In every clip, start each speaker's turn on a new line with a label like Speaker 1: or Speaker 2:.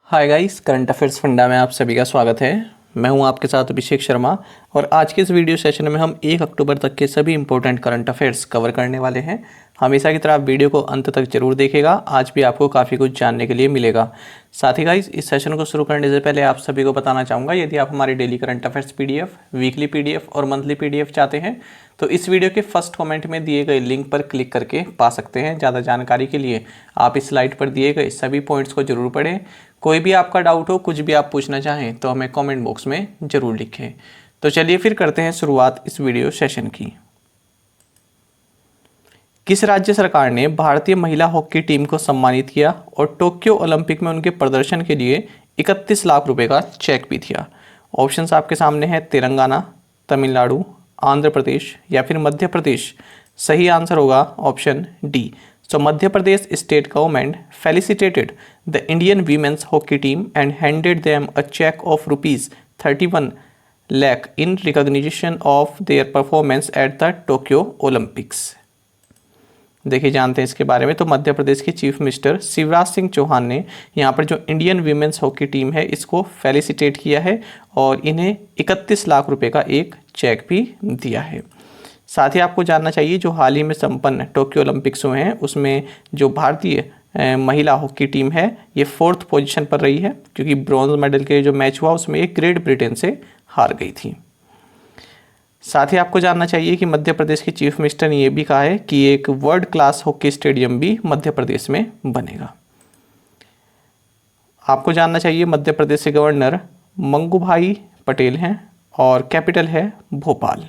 Speaker 1: Hi guys, current affairs funda में आप सभी का स्वागत है। मैं हूं आपके साथ अभिषेक शर्मा और आज के इस वीडियो सेशन में हम 1 अक्टूबर तक के सभी इंपॉर्टेंट करंट अफेयर्स कवर करने वाले हैं। हमेशा की तरह आप वीडियो को अंत तक जरूर देखिएगा, आज भी आपको काफ़ी कुछ जानने के लिए मिलेगा। साथ ही गाइस, इस सेशन को शुरू करने से पहले आप सभी को बताना चाहूँगा, यदि आप हमारी daily current affairs PDF, weekly PDF और मंथली पीडीएफ चाहते हैं तो इस वीडियो के फर्स्ट कमेंट में दिए गए लिंक पर क्लिक करके पा सकते हैं। ज़्यादा जानकारी के लिए आप इस स्लाइड पर दिए गए सभी पॉइंट्स को जरूर पढ़ें। कोई भी आपका डाउट हो, कुछ भी आप पूछना चाहें तो हमें कमेंट बॉक्स में ज़रूर लिखें। तो चलिए फिर करते हैं शुरुआत इस वीडियो सेशन की। किस राज्य सरकार ने भारतीय महिला हॉकी टीम को सम्मानित किया और टोक्यो ओलंपिक में उनके प्रदर्शन के लिए 31 लाख रुपए का चेक भी दिया? ऑप्शंस आपके सामने है तेलंगाना, तमिलनाडु, आंध्र प्रदेश या फिर मध्य प्रदेश। सही आंसर होगा option D. So Madhya Pradesh state government felicitated the Indian women's hockey team and handed them a check of rupees 31 lakh in recognition of their performance at the Tokyo Olympics। देखिए जानते हैं इसके बारे में। तो मध्य प्रदेश के chief minister Shivraj Singh Chauhan ने यहाँ पर जो इंडियन वीमेंस हॉकी टीम है इसको फेलिसिटेट किया है और इन्हें 31 लाख रुपए का एक चेक भी दिया है। साथ ही आपको जानना चाहिए, जो हाल ही में संपन्न टोक्यो ओलंपिक्स हुए हैं उसमें जो भारतीय महिला हॉकी टीम है ये 4th पोजीशन पर रही है, क्योंकि ब्रॉन्ज मेडल के जो मैच हुआ उसमें एक ग्रेट ब्रिटेन से हार गई थी। साथ ही आपको जानना चाहिए कि मध्य प्रदेश के चीफ मिनिस्टर ने ये भी कहा है कि एक वर्ल्ड क्लास हॉकी स्टेडियम भी मध्य प्रदेश में बनेगा। आपको जानना चाहिए मध्य प्रदेश के गवर्नर मंगूभाई पटेल हैं और कैपिटल है भोपाल।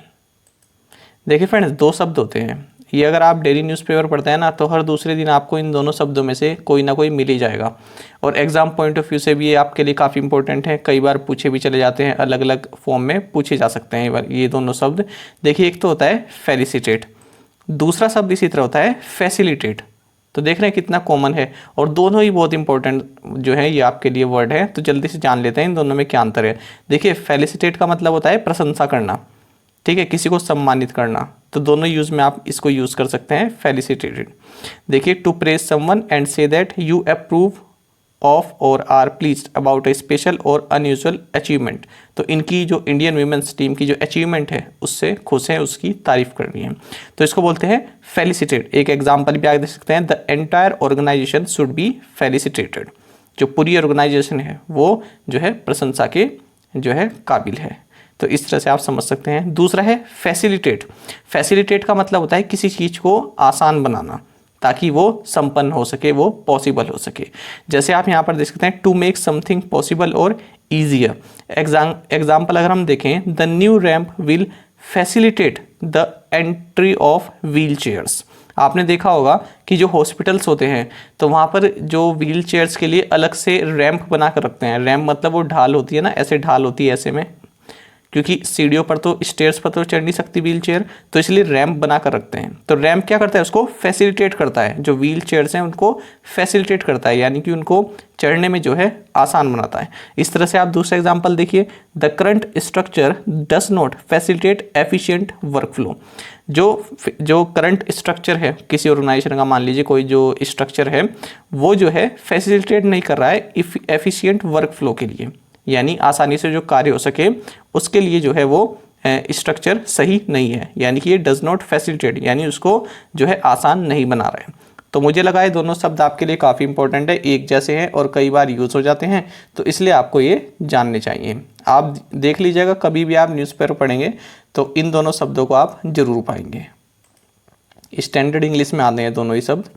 Speaker 1: देखिए फ्रेंड्स, 2 शब्द होते हैं, ये अगर आप डेली न्यूज़पेपर पढ़ते हैं ना तो हर दूसरे दिन आपको इन दोनों शब्दों में से कोई ना कोई मिल ही जाएगा और एग्जाम पॉइंट ऑफ व्यू से भी ये आपके लिए काफ़ी इंपॉर्टेंट है। कई बार पूछे भी चले जाते हैं, अलग अलग फॉर्म में पूछे जा सकते हैं ये दोनों शब्द। देखिए, एक तो होता है फेलिसिटेट, दूसरा शब्द इसी तरह होता है फैसिलिटेट। तो देख रहे हैं कितना कॉमन है और दोनों ही बहुत इंपॉर्टेंट जो है ये आपके लिए वर्ड है। तो जल्दी से जान लेते हैं इन दोनों में क्या अंतर है। देखिए, फेलिसिटेट का मतलब होता है प्रशंसा करना, ठीक है, किसी को सम्मानित करना। तो दोनों यूज में आप इसको यूज कर सकते हैं फेलिसिटेटेड। देखिए, to praise someone and say that you approve of or are pleased about a special or unusual achievement. तो इनकी जो इंडियन वीमेंस टीम की जो अचीवमेंट है उससे खुश हैं, उसकी तारीफ करनी है, तो इसको बोलते हैं फेलिसिटेड। एक एग्जाम्पल भी आप देख सकते हैं, the entire organisation should be felicitated. जो पूरी ऑर्गेनाइजेशन है वो जो है प्रशंसा के जो है काबिल है। तो इस तरह से आप समझ सकते हैं। दूसरा है फैसिलिटेट। फैसिलिटेट का मतलब होता है किसी चीज़ को आसान बनाना ताकि वो संपन्न हो सके, वो पॉसिबल हो सके। जैसे आप यहाँ पर देख सकते हैं, टू मेक समथिंग पॉसिबल और ईजियर। एग्जाम्पल अगर हम देखें, the new ramp will facilitate the entry of wheel chairs. आपने देखा होगा कि जो हॉस्पिटल्स होते हैं तो वहाँ पर जो व्हील चेयर्स के लिए अलग से रैंप बना कर रखते हैं। रैंप मतलब वो ढाल होती है ना, ऐसे ढाल होती है ऐसे में, क्योंकि सीढ़ियों पर तो, स्टेयर्स पर तो चढ़ नहीं सकती व्हील चेयर, तो इसलिए रैंप बना कर रखते हैं। तो रैंप क्या करता है, उसको फैसिलिटेट करता है। जो व्हील चेयर्स हैं उनको फैसिलिटेट करता है, यानी कि उनको चढ़ने में जो है आसान बनाता है। इस तरह से आप दूसरा एग्जांपल देखिए, the current structure does not facilitate efficient work flow. जो करंट स्ट्रक्चर है किसी ऑर्गेनाइजेशन का, मान लीजिए कोई जो स्ट्रक्चर है वो जो है फैसिलिटेट नहीं कर रहा है एफिशिएंट वर्क फ्लो के लिए, यानी आसानी से जो कार्य हो सके उसके लिए जो है वो स्ट्रक्चर सही नहीं है, यानी कि ये डज नॉट फैसिलिटेट, यानी उसको जो है आसान नहीं बना रहा है। तो मुझे लगा ये दोनों शब्द आपके लिए काफ़ी इंपॉर्टेंट है, एक जैसे हैं और कई बार यूज़ हो जाते हैं, तो इसलिए आपको ये जानने चाहिए। आप देख लीजिएगा, कभी भी आप न्यूज़पेपर पढ़ेंगे तो इन दोनों शब्दों को आप जरूर पाएंगे। स्टैंडर्ड इंग्लिश में आते हैं दोनों ही शब्द।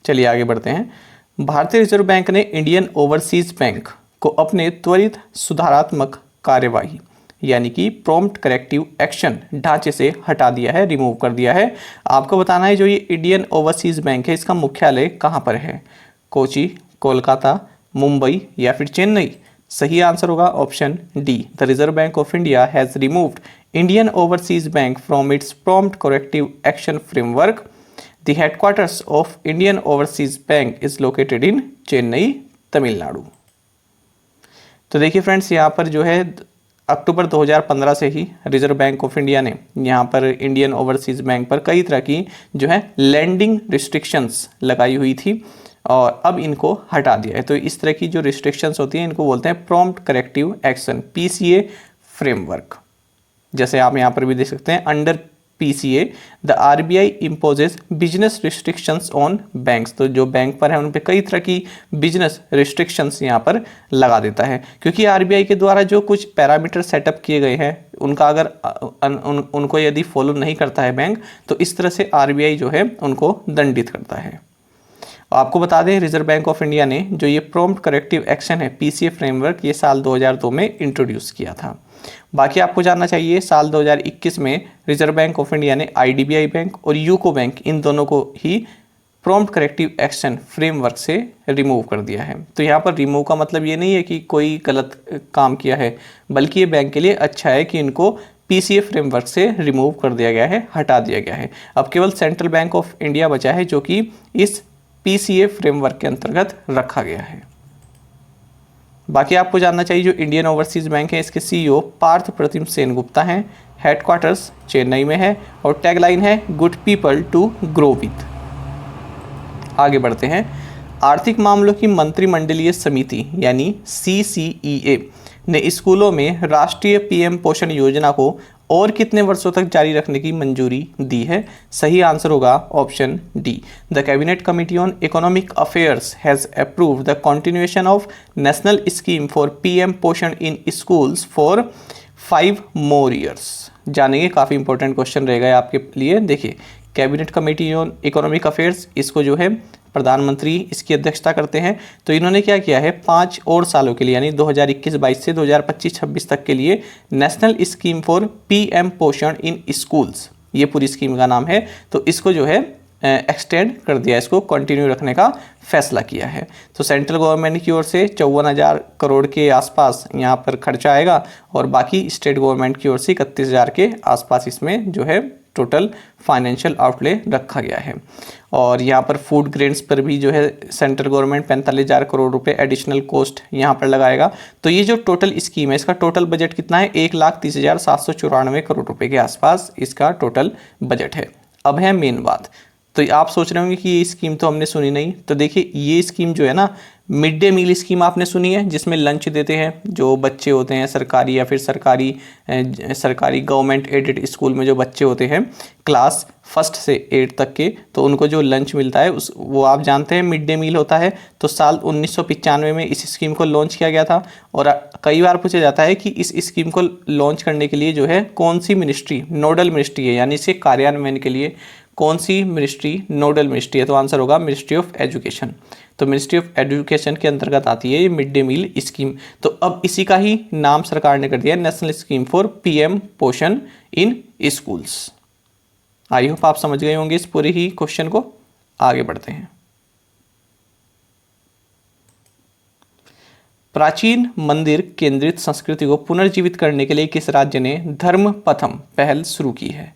Speaker 1: चलिए आगे बढ़ते हैं। भारतीय रिजर्व बैंक ने इंडियन ओवरसीज बैंक को अपने त्वरित सुधारात्मक कार्यवाही यानी कि प्रॉम्प्ट करेक्टिव एक्शन ढांचे से हटा दिया है, रिमूव कर दिया है। आपको बताना है जो ये इंडियन ओवरसीज बैंक है इसका मुख्यालय कहाँ पर है? कोची, कोलकाता, मुंबई या फिर चेन्नई। सही आंसर होगा option D. The reserve bank of India has removed Indian overseas bank from its prompt corrective action framework. The headquarters of Indian overseas bank is located in Chennai, Tamil Nadu. तो देखिए फ्रेंड्स, यहाँ पर जो है अक्टूबर 2015 से ही रिजर्व बैंक ऑफ इंडिया ने यहाँ पर इंडियन ओवरसीज बैंक पर कई तरह की जो है लैंडिंग रिस्ट्रिक्शंस लगाई हुई थी। और अब इनको हटा दिया है। तो इस तरह की जो रिस्ट्रिक्शंस होती हैं इनको बोलते हैं prompt corrective action, PCA framework. जैसे आप यहाँ पर भी देख सकते हैं, under PCA the RBI imposes business restrictions on banks. तो जो बैंक पर है उन पे कई तरह की बिजनेस रिस्ट्रिक्शंस यहाँ पर लगा देता है, क्योंकि RBI के द्वारा जो कुछ पैरामीटर सेटअप किए गए हैं उनका अगर उनको यदि फॉलो नहीं करता है बैंक, तो इस तरह से RBI जो है उनको दंडित करता है। आपको बता दें, रिजर्व बैंक ऑफ इंडिया ने जो ये प्रॉम्प्ट करेक्टिव एक्शन है PCA फ्रेमवर्क, ये साल 2002 में इंट्रोड्यूस किया था। बाकी आपको जानना चाहिए, साल 2021 में रिजर्व बैंक ऑफ इंडिया ने IDBI बैंक और यूको बैंक इन दोनों को ही प्रॉम्प्ट करेक्टिव एक्शन फ्रेमवर्क से रिमूव कर दिया है। तो यहाँ पर रिमूव का मतलब ये नहीं है कि कोई गलत काम किया है, बल्कि ये बैंक के लिए अच्छा है कि इनको PCA फ्रेमवर्क से रिमूव कर दिया गया है, हटा दिया गया है। अब केवल सेंट्रल बैंक ऑफ इंडिया बचा है जो कि इस PCA फ्रेमवर्क के अंतर्गत रखा गया है। बाकी आपको जानना चाहिए, जो इंडियन ओवरसीज बैंक है इसके CEO पार्थ प्रतिम सेनगुप्ता हैं, हेडक्वार्टर्स चेन्नई में है और टैगलाइन है good people to grow with. आगे बढ़ते हैं। आर्थिक मामलों की मंत्रिमंडलीय समिति यानी CCEA ने स्कूलों में राष्ट्रीय PM पोषण योजना को और कितने वर्षों तक जारी रखने की मंजूरी दी है? सही आंसर होगा option D. The cabinet committee on economic affairs has approved the continuation of national scheme for PM पोषण इन स्कूल्स फॉर 5 more years। जानेंगे, काफ़ी इंपॉर्टेंट क्वेश्चन रहेगा आपके लिए। देखिए, cabinet committee on economic affairs, इसको जो है प्रधानमंत्री इसकी अध्यक्षता करते हैं। तो इन्होंने क्या किया है, 5 और सालों के लिए यानी 2021-22 से 2025-26 तक के लिए नेशनल स्कीम फॉर PM पोषण इन स्कूल्स, ये पूरी स्कीम का नाम है, तो इसको जो है एक्सटेंड कर दिया, इसको कंटिन्यू रखने का फैसला किया है। तो सेंट्रल गवर्नमेंट की ओर से 54,000 करोड़ के आसपास यहाँ पर खर्चा आएगा और बाकी स्टेट गवर्नमेंट की ओर से 31,000 के आसपास इसमें जो है टोटल फाइनेंशियल आउटले रखा गया है। और यहाँ पर फूड ग्रेन्स पर भी जो है सेंट्रल गवर्नमेंट 45,000 करोड़ रुपए एडिशनल कॉस्ट यहाँ पर लगाएगा। तो ये जो टोटल स्कीम है इसका टोटल बजट कितना है, 1,30,794 करोड़ रुपए के आसपास इसका टोटल बजट है। अब है मेन बात, तो आप सोच रहे होंगे कि ये स्कीम तो हमने सुनी नहीं। तो देखिए, ये स्कीम जो है ना, मिड डे मील स्कीम आपने सुनी है, जिसमें लंच देते हैं जो बच्चे होते हैं सरकारी या फिर सरकारी गवर्नमेंट एडेड स्कूल में जो बच्चे होते हैं क्लास 1 से 8 तक के, तो उनको जो लंच मिलता है वो आप जानते हैं मिड डे मील होता है। तो साल 1995 में इस स्कीम को लॉन्च किया गया था। और कई बार पूछा जाता है कि इस स्कीम को लॉन्च करने के लिए जो है कौन सी मिनिस्ट्री नोडल मिनिस्ट्री है, यानी इसके कार्यान्वयन के लिए कौन सी मिनिस्ट्री नोडल मिनिस्ट्री है? तो आंसर होगा मिनिस्ट्री ऑफ एजुकेशन। तो मिनिस्ट्री ऑफ एजुकेशन के अंतर्गत आती है ये मिड डे मील स्कीम। तो अब इसी का ही नाम सरकार ने कर दिया नेशनल स्कीम फॉर PM पोषण इन स्कूल्स। आई होप आप समझ गए होंगे इस पूरे ही क्वेश्चन को। आगे बढ़ते हैं। प्राचीन मंदिर केंद्रित संस्कृति को पुनर्जीवित करने के लिए किस राज्य ने धर्म पथम पहल शुरू की है?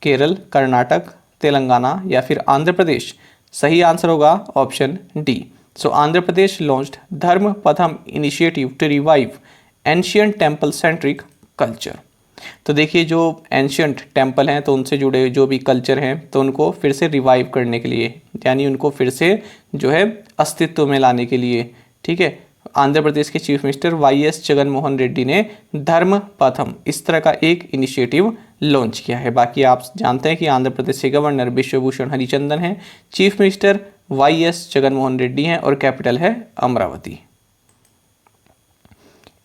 Speaker 1: केरल, कर्नाटक, तेलंगाना या फिर आंध्र प्रदेश? सही आंसर होगा option D. So Andhra Pradesh launched Dharma Patham initiative to revive ancient temple centric culture. तो देखिए, जो एंशियंट टेम्पल हैं तो उनसे जुड़े जो भी कल्चर हैं तो उनको फिर से रिवाइव करने के लिए, यानी उनको फिर से जो है अस्तित्व में लाने के लिए, ठीक है, आंध्र प्रदेश के chief minister YS Jaganmohan Reddy ने धर्म पथम इस तरह का एक इनिशिएटिव लॉन्च किया है। बाकी आप जानते हैं कि आंध्र प्रदेश के गवर्नर बिश्वभूषण हरिचंदन हैं, chief minister YS Jaganmohan Reddy हैं और कैपिटल है Amravati.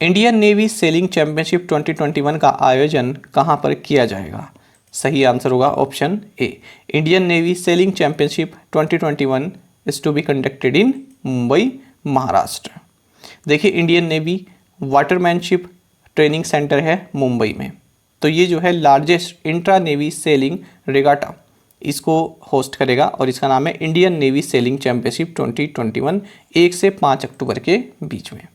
Speaker 1: Indian Navy sailing championship 2021 का आयोजन कहां पर किया जाएगा? सही आंसर होगा option A. Indian Navy sailing championship 2021 is to be conducted in Mumbai, Maharashtra. देखिए, Indian Navy watermanship training centre है मुंबई में। तो ये जो है largest intra navy sailing regatta इसको होस्ट करेगा और इसका नाम है इंडियन नेवी सेलिंग चैंपियनशिप 2021, 1 से 5 अक्टूबर के बीच में।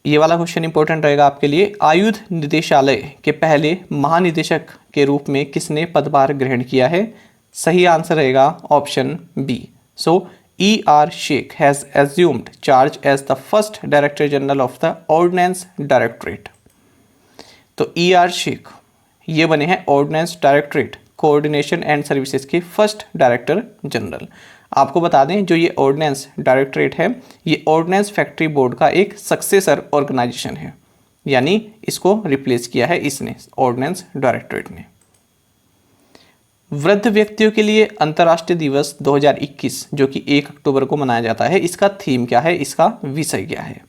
Speaker 1: ये वाला क्वेश्चन इंपॉर्टेंट रहेगा आपके लिए। आयुध निदेशालय के पहले महानिदेशक के रूप में किसने पदभार ग्रहण किया है? सही आंसर रहेगा option B. So E.R. Sheikh has assumed charge as the first Director General of the Ordnance Directorate। तो E.R. Sheikh ये बने हैं ordnance directorate coordination and services के फर्स्ट डायरेक्टर जनरल। आपको बता दें जो ये ऑर्डिनेंस डायरेक्टरेट है ये ऑर्डिनेंस फैक्ट्री बोर्ड का एक सक्सेसर ऑर्गेनाइजेशन है, यानी इसको रिप्लेस किया है इसने, ऑर्डिनेंस डायरेक्टरेट ने। वृद्ध व्यक्तियों के लिए अंतर्राष्ट्रीय दिवस 2021 जो कि 1 अक्टूबर को मनाया जाता है, इसका थीम क्या है, इसका विषय क्या है?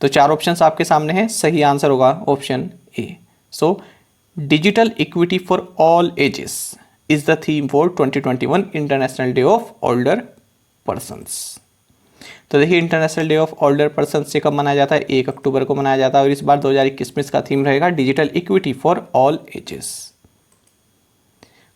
Speaker 1: तो 4 ऑप्शंस आपके सामने हैं, सही आंसर होगा option A. So digital equity for all ages is the theme for 2021 international day of older persons. तो देखिए international day of older persons से कब मनाया जाता है, 1 अक्टूबर को मनाया जाता है, और इस बार 2021 में इसका थीम रहेगा digital equity for all ages.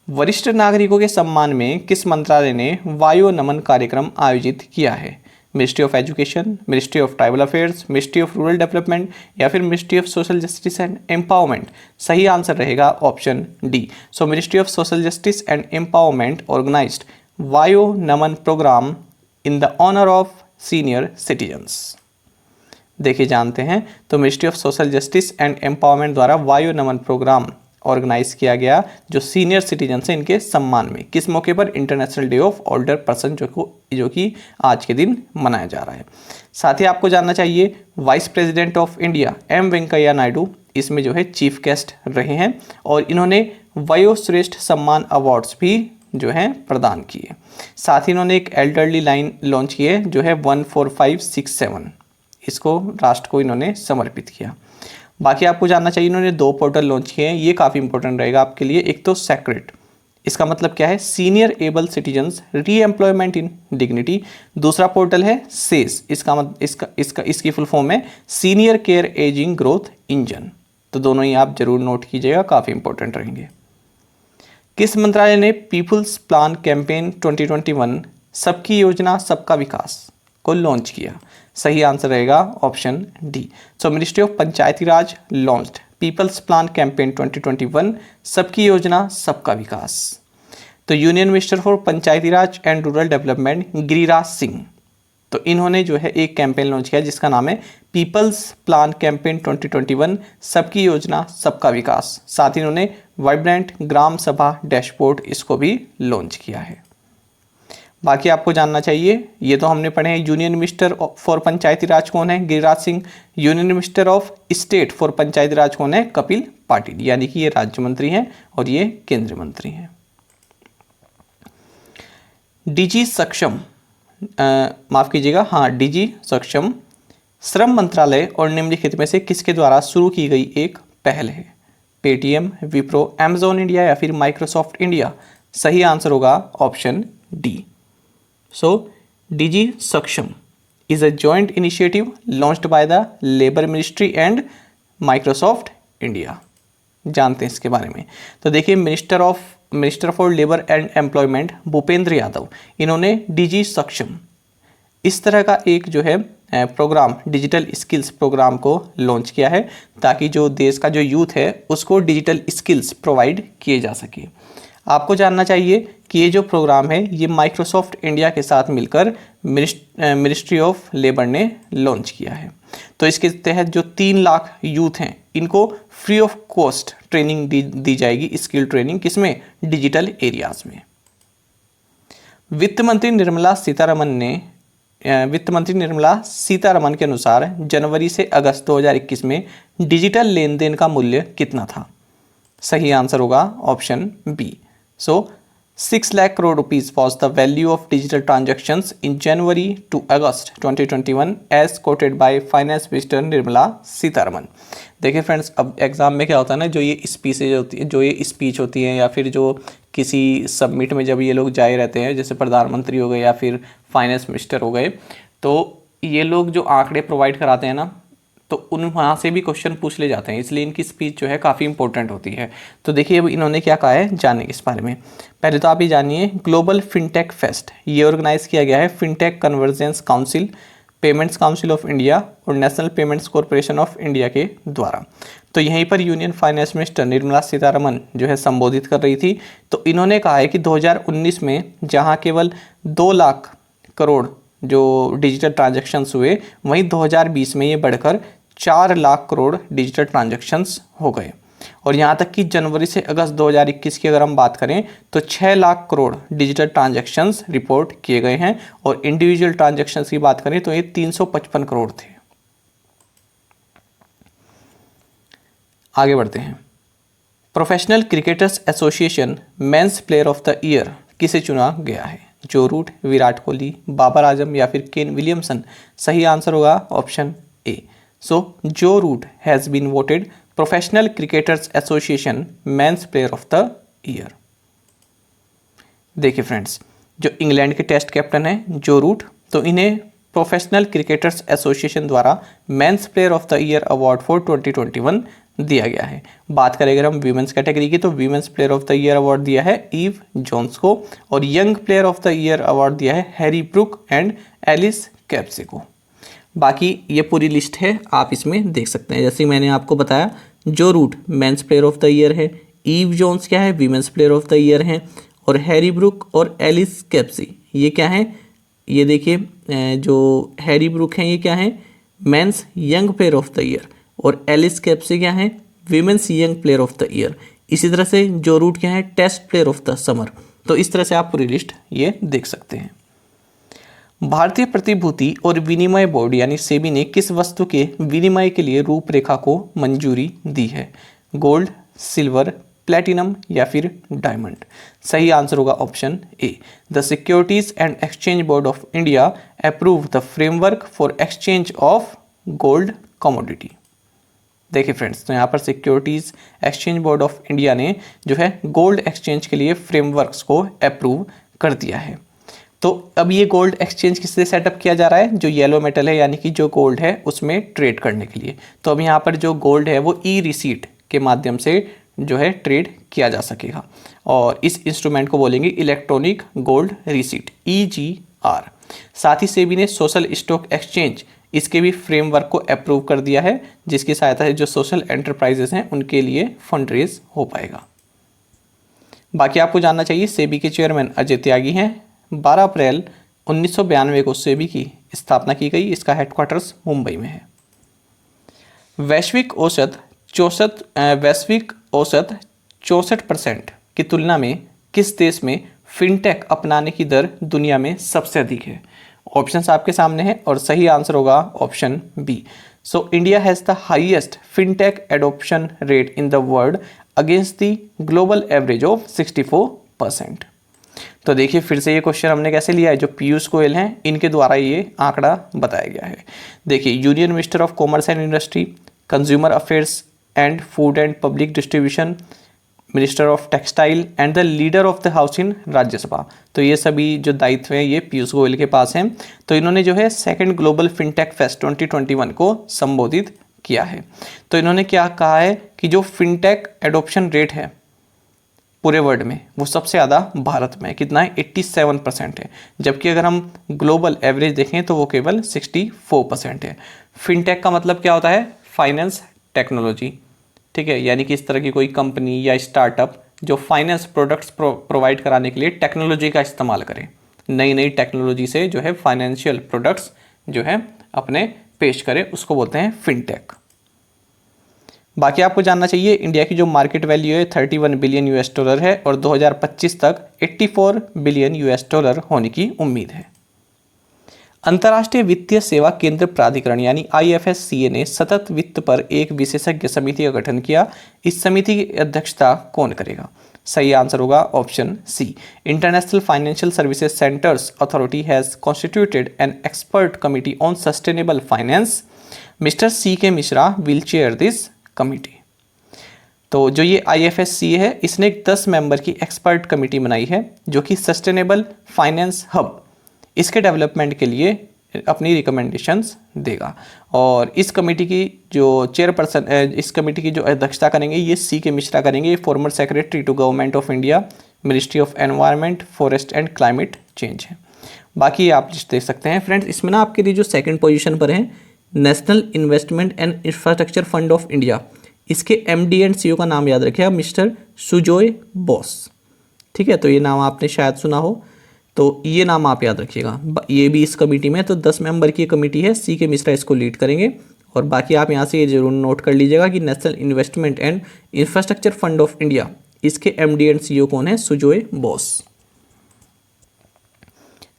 Speaker 1: वरिष्ठ नागरिकों के सम्मान में किस मंत्रालय ने वायु नमन कार्यक्रम आयोजित किया है? Ministry of education, ministry of tribal affairs, ministry of rural development या फिर ministry of social justice and empowerment? सही आंसर रहेगा option D. So ministry of social justice and empowerment organised Vayu Naman program in the honour of senior citizens. देखिए जानते हैं, तो ministry of social justice and empowerment द्वारा Vayu Naman programme organise किया गया जो सीनियर सिटीजन है इनके सम्मान में, किस मौके पर? International day of older person जो कि आज के दिन मनाया जा रहा है। साथ ही आपको जानना चाहिए vice president of India M Venkaiah Naidu इसमें जो है चीफ गेस्ट रहे हैं और इन्होंने वयोश्रेष्ठ सम्मान अवार्ड्स भी जो हैं प्रदान किए। साथ ही इन्होंने एक एल्डरली लाइन लॉन्च की है जो है 14567, इसको राष्ट्र को इन्होंने समर्पित किया। बाकी आपको जानना चाहिए इन्होंने 2 पोर्टल लॉन्च किए हैं, ये काफ़ी इंपॉर्टेंट रहेगा आपके लिए। एक तो सेक्रेट, इसका मतलब क्या है? सीनियर एबल सिटीजन्स री एम्प्लॉयमेंट इन डिग्निटी। दूसरा पोर्टल है सेस, इसकी फुल फॉर्म है senior care ageing growth engine. तो दोनों ही आप जरूर नोट कीजिएगा, काफ़ी इंपॉर्टेंट रहेंगे। किस मंत्रालय ने पीपुल्स प्लान कैंपेन 2021 सबकी योजना सबका विकास को लॉन्च किया? सही आंसर रहेगा option D. So ministry of Panchayati Raj launched people's plan campaign 2021 सबकी योजना सबका विकास। तो union minister for Panchayati Raj and rural development Giriraj Singh, तो इन्होंने जो है एक कैंपेन लॉन्च किया जिसका नाम है पीपल्स प्लान कैंपेन 2021 सबकी योजना सबका विकास। साथ ही इन्होंने वाइब्रेंट ग्राम सभा डैशबोर्ड इसको भी लॉन्च किया है। बाकी आपको जानना चाहिए, ये तो हमने पढ़े हैं union minister for Panchayati Raj कौन है? Giriraj Singh. Union minister of state for Panchayati Raj कौन है? कपिल पाटिल, यानी कि ये राज्य मंत्री हैं और ये केंद्रीय मंत्री हैं। डीजी सक्षम, माफ कीजिएगा, हाँ डीजी सक्षम श्रम मंत्रालय और निम्नलिखित में से किसके द्वारा शुरू की गई एक पहल है? पेटीएम, विप्रो, अमेजॉन इंडिया या फिर माइक्रोसॉफ्ट इंडिया? सही आंसर होगा option D. So, DG Saksham is a joint initiative launched by the Labour Ministry and Microsoft India। जानते हैं इसके बारे में। तो देखिए minister for labour and employment Bhupendra Yadav, इन्होंने DG सक्षम इस तरह का एक जो है प्रोग्राम, डिजिटल स्किल्स प्रोग्राम को लॉन्च किया है ताकि जो देश का जो यूथ है उसको डिजिटल स्किल्स प्रोवाइड किए जा सके। आपको जानना चाहिए कि ये जो प्रोग्राम है ये माइक्रोसॉफ्ट इंडिया के साथ मिलकर मिनिस्ट्री ऑफ लेबर ने लॉन्च किया है। तो इसके तहत जो 3 लाख यूथ हैं इनको फ्री ऑफ कॉस्ट ट्रेनिंग दी जाएगी, स्किल ट्रेनिंग, किसमें? डिजिटल एरियाज में। वित्त मंत्री निर्मला सीतारमन के अनुसार जनवरी से अगस्त 2021 में डिजिटल लेन देन का मूल्य कितना था? सही आंसर होगा option B. So 6 lakh crore rupees was the value of digital transactions in January to August 2021 as quoted by Finance Minister Nirmala Sitharaman. देखिए फ्रेंड्स, अब एग्जाम में क्या होता है ना, जो ये स्पीच होती है या फिर जो किसी सबमिट में जब ये लोग जाए रहते हैं, जैसे प्रधानमंत्री हो गए या फिर फाइनेंस मिनिस्टर हो गए, तो ये लोग जो आंकड़े प्रोवाइड कराते हैं ना, तो वहाँ से भी क्वेश्चन पूछ ले जाते हैं, इसलिए इनकी स्पीच जो है काफ़ी इंपॉर्टेंट होती है। तो देखिए अब इन्होंने क्या कहा है, जानेंगे इस बारे में। पहले तो आप ये जानिए, ग्लोबल फिनटेक फेस्ट ये ऑर्गेनाइज किया गया है fintech convergence council, payments council of India और national payments corporation of India के द्वारा। तो यहीं पर union finance minister Nirmala Sitharaman जो है संबोधित कर रही थी। तो इन्होंने कहा है कि 2019 में जहाँ केवल 2 लाख करोड़ जो डिजिटल ट्रांजैक्शंस हुए, वहीं 2020 में ये बढ़कर 4 लाख करोड़ डिजिटल ट्रांजैक्शंस हो गए। और यहाँ तक कि जनवरी से अगस्त 2021 की अगर हम बात करें तो 6 lakh crore digital transactions report किए गए हैं, और इंडिविजुअल ट्रांजैक्शंस की बात करें तो ये 355 करोड़ थे। आगे बढ़ते हैं। Professional cricketers association men's player of the year किसे चुना गया है? जो रूट, विराट कोहली, बाबर आजम या फिर केन विलियमसन? सही आंसर होगा option A. So Joe Root has been voted professional cricketers association men's player of the year. देखिए फ्रेंड्स, जो इंग्लैंड के टेस्ट कैप्टन हैं जो रूट, तो इन्हें प्रोफेशनल क्रिकेटर्स एसोसिएशन द्वारा men's player of the year award for 2021 दिया गया है। बात करें अगर हम वीमेंस कैटेगरी की, तो women's player of the year award दिया है ईव जोन्स को, और young player of the year award दिया है हैरी ब्रूक एंड एलिस कैप्से को। बाकी ये पूरी लिस्ट है, आप इसमें देख सकते हैं। जैसे मैंने आपको बताया, Joe Root men's player of the year है, ईव जोन्स क्या है women's player of the year है, और हैरी ब्रूक और एलिस कैप्सी ये क्या है, ये देखिए जो हैरी ब्रूक हैं ये क्या है men's young player of the year, और एलिस कैप्सी क्या है women's young player of the year. इसी तरह से जो रूट क्या है test player of the summer. तो इस तरह से आप पूरी लिस्ट ये देख सकते हैं। भारतीय प्रतिभूति और विनिमय बोर्ड यानी सेबी ने किस वस्तु के विनिमय के लिए रूपरेखा को मंजूरी दी है? गोल्ड, सिल्वर, प्लेटिनम या फिर डायमंड? सही आंसर होगा option A. The securities and exchange board of India approve the framework for exchange of gold commodity. देखिए फ्रेंड्स, तो यहाँ पर securities exchange board of India ने जो है गोल्ड एक्सचेंज के लिए फ्रेमवर्क्स को अप्रूव कर दिया है। तो अब ये गोल्ड एक्सचेंज किससे सेटअप किया जा रहा है? जो येलो मेटल है यानी कि जो गोल्ड है उसमें ट्रेड करने के लिए। तो अब यहाँ पर जो गोल्ड है वो ई रिसीट के माध्यम से जो है ट्रेड किया जा सकेगा, और इस इंस्ट्रूमेंट को बोलेंगे इलेक्ट्रॉनिक गोल्ड रिसीट EGR। साथ ही सेबी ने सोशल स्टॉक एक्सचेंज इसके भी फ्रेमवर्क को अप्रूव कर दिया है, जिसकी सहायता से जो सोशल एंटरप्राइजेस हैं उनके लिए फंड रेज हो पाएगा। बाकी आपको जानना चाहिए, सेबी के चेयरमैन अजय त्यागी हैं। 12 अप्रैल 1992 को सेबी की स्थापना की गई। इसका हेडक्वार्टर्स मुंबई में है। वैश्विक औसत 64% की तुलना में किस देश में फिनटेक अपनाने की दर दुनिया में सबसे अधिक है? ऑप्शंस आपके सामने हैं और सही आंसर होगा option B. So India has the highest fintech adoption rate in the world against the global average of 64%। तो देखिए फिर से ये क्वेश्चन हमने कैसे लिया है, जो पीयूष गोयल हैं इनके द्वारा ये आंकड़ा बताया गया है। देखिए, union minister of commerce and industry, consumer affairs and food and public distribution, minister of textile and the leader of the house in Rajya Sabha. तो ये सभी जो दायित्व हैं ये पीयूष गोयल के पास हैं। तो इन्होंने जो है सेकंड ग्लोबल फिनटेक फेस्ट 2021 को संबोधित किया है। तो इन्होंने क्या कहा है कि जो फिनटेक एडॉप्शन रेट है पूरे वर्ल्ड में वो सबसे ज़्यादा भारत में कितना है 87% है, जबकि अगर हम ग्लोबल एवरेज देखें तो वो केवल 64% है। फिनटेक का मतलब क्या होता है? फाइनेंस टेक्नोलॉजी, ठीक है, यानी कि इस तरह की कोई कंपनी या स्टार्टअप जो फाइनेंस प्रोडक्ट्स प्रोवाइड कराने के लिए टेक्नोलॉजी का इस्तेमाल करे, नई नई टेक्नोलॉजी से जो है फाइनेंशियल प्रोडक्ट्स जो है अपने पेश करे, उसको बोलते हैं फिनटेक। बाकी आपको जानना चाहिए, इंडिया की जो मार्केट वैल्यू है 31 बिलियन US है और 2025 तक 84 बिलियन US होने की उम्मीद है। अंतर्राष्ट्रीय वित्तीय सेवा केंद्र प्राधिकरण यानी IFSCA ने सतत वित्त पर एक विशेषज्ञ समिति का गठन किया। इस समिति की अध्यक्षता कौन करेगा? सही आंसर होगा option C. International financial services centres authority has constituted an expert committee on sustainable finance. Mister CK Mishra will chair this committee. तो जो ये IFSCA है इसने एक 10 मेंबर की एक्सपर्ट कमिटी बनाई है जो कि सस्टेनेबल फाइनेंस हब इसके डेवलपमेंट के लिए अपनी रिकमेंडेशंस देगा। और इस कमेटी की जो चेयरपर्सन, इस कमेटी की जो अध्यक्षता करेंगे ये CK मिश्रा करेंगे। ये former secretary to government of India, ministry of environment, forest and climate change है। बाकी आप लिस्ट देख सकते हैं फ्रेंड्स। इसमें ना आपके लिए जो सेकंड पोजीशन पर है national investment and infrastructure fund of India, इसके MD एंड CEO का नाम याद रखिएगा, मिस्टर सुजॉय बोस। ठीक है, तो ये नाम आपने शायद सुना हो, तो ये नाम आप याद रखिएगा। ये भी इस कमेटी में, तो 10 मेंबर की कमेटी है, CK मिश्रा इसको लीड करेंगे और बाकी आप यहाँ से ये जरूर नोट कर लीजिएगा कि national investment and infrastructure fund of India, इसके MD एंड CEO कौन है? Sujoy Bose.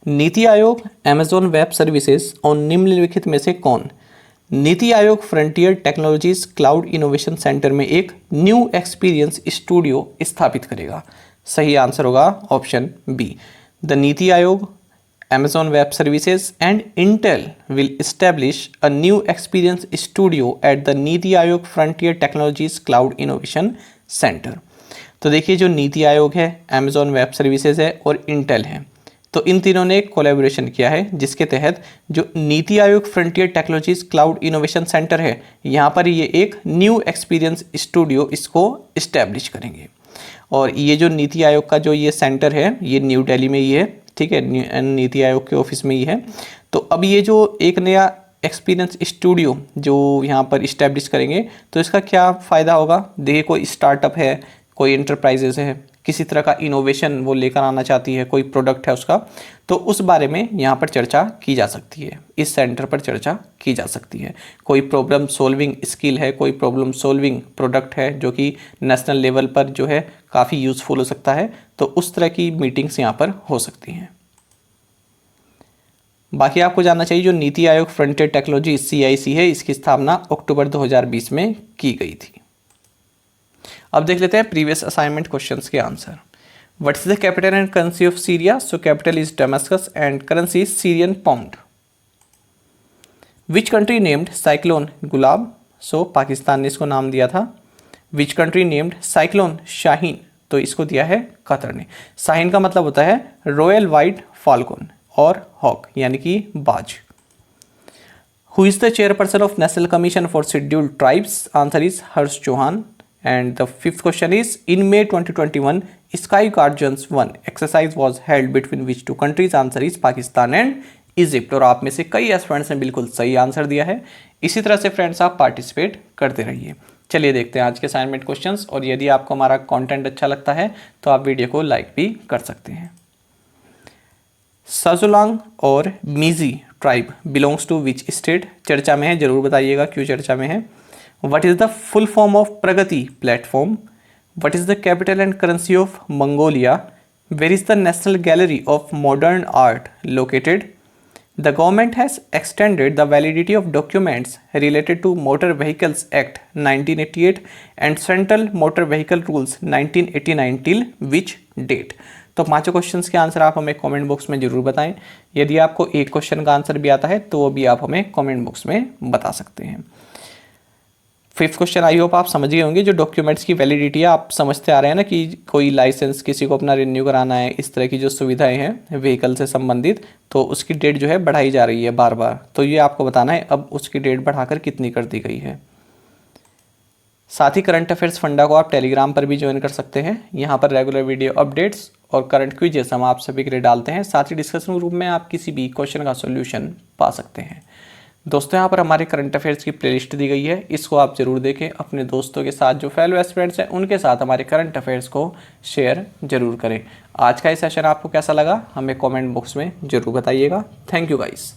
Speaker 1: NITI Aayog Amazon web services और निम्नलिखित में से कौन? NITI Aayog frontier technologies cloud innovation centre में एक न्यू एक्सपीरियंस स्टूडियो स्थापित करेगा। सही आंसर होगा option B. The NITI Aayog, Amazon Web Services and Intel will establish a new experience studio at the NITI Aayog Frontier Technologies Cloud Innovation Center। तो देखिए जो नीति आयोग है, Amazon Web Services है और Intel है, तो इन तीनों ने कोलैबोरेशन किया है जिसके तहत जो NITI Aayog frontier technologies cloud innovation centre है, यहाँ पर ये एक न्यू एक्सपीरियंस स्टूडियो इसको इस्टेब्लिश करेंगे। और ये जो नीति आयोग का जो ये सेंटर है, ये न्यू दिल्ली में ही है, ठीक है, नीति आयोग के ऑफिस में ही है। तो अब ये जो एक नया एक्सपीरियंस स्टूडियो जो यहाँ पर इस्टेब्लिश करेंगे, तो इसका क्या फ़ायदा होगा? देखिए कोई स्टार्टअप है, कोई इंटरप्राइजेज है, किसी तरह का इनोवेशन वो लेकर आना चाहती है, कोई प्रोडक्ट है उसका, तो उस बारे में यहाँ पर चर्चा की जा सकती है, इस सेंटर पर चर्चा की जा सकती है। कोई प्रॉब्लम सॉल्विंग स्किल है, कोई प्रॉब्लम सॉल्विंग प्रोडक्ट है जो कि नेशनल लेवल पर जो है काफ़ी यूज़फुल हो सकता है, तो उस तरह की मीटिंग्स यहाँ पर हो सकती हैं। बाकी आपको जानना चाहिए जो NITI Aayog frontier technology CIC है, इसकी स्थापना अक्टूबर 2020 में की गई थी। अब देख लेते हैं प्रीवियस असाइनमेंट क्वेश्चंस के answer. What is the capital and currency of Syria? So capital is Damascus and currency is Syrian pound. Which country named cyclone Gulab? So Pakistan ने इसको नाम दिया था। Which country named cyclone Shaheen? तो इसको दिया है कतर ने। शाहीन का मतलब होता है रॉयल वाइट फाल्कन और हॉक यानी कि बाज। Who is the chairperson of national commission for scheduled tribes? Answer is Harsh Chauhan. And the fifth question is, in May 2021, Sky Guardians 1 exercise was held between which two countries? Answer is Pakistan and Egypt। और आप में से कई students ने बिल्कुल सही answer दिया है। इसी तरह से फ्रेंड्स आप पार्टिसिपेट करते रहिए। चलिए देखते हैं आज के असाइनमेंट क्वेश्चंस, और यदि आपको हमारा कंटेंट अच्छा लगता है तो आप वीडियो को लाइक भी कर सकते हैं। सजुलांग और Miji tribe belongs to which state? चर्चा में है, जरूर बताइएगा क्यों चर्चा में है। What is the full form of Pragati platform? What is the capital and currency of Mongolia? Where is the National Gallery of Modern Art located? The government has extended the validity of documents related to Motor Vehicles Act 1988 and Central Motor Vehicle Rules 1989 till which date? तो पांचों questions के answer आप हमें comment box में जरूर बताएं। यदि आपको एक क्वेश्चन का आंसर भी आता है तो वो भी आप हमें कमेंट बॉक्स में बता सकते हैं। फिफ्थ क्वेश्चन आई होप आप समझ गए होंगे। जो डॉक्यूमेंट्स की वैलिडिटी है आप समझते आ रहे हैं ना, कि कोई लाइसेंस किसी को अपना रिन्यू कराना है, इस तरह की जो सुविधाएं हैं व्हीकल से संबंधित, तो उसकी डेट जो है बढ़ाई जा रही है बार बार, तो ये आपको बताना है अब उसकी डेट बढ़ाकर कितनी कर दी गई है। साथ ही करंट अफेयर्स फंडा को आप टेलीग्राम पर भी ज्वाइन कर सकते हैं। यहाँ पर रेगुलर वीडियो अपडेट्स और करंट क्विजेस हम आप सभी के लिए डालते हैं। साथ ही डिस्कशन ग्रुप में आप किसी भी क्वेश्चन का सोल्यूशन पा सकते हैं। दोस्तों यहाँ पर हमारे करंट अफेयर्स की प्लेलिस्ट दी गई है, इसको आप जरूर देखें। अपने दोस्तों के साथ जो फेलो एस्पिरेंट्स हैं उनके साथ हमारे करंट अफेयर्स को शेयर जरूर करें। आज का ये सेशन आपको कैसा लगा हमें कमेंट बॉक्स में जरूर बताइएगा। Thank you guys.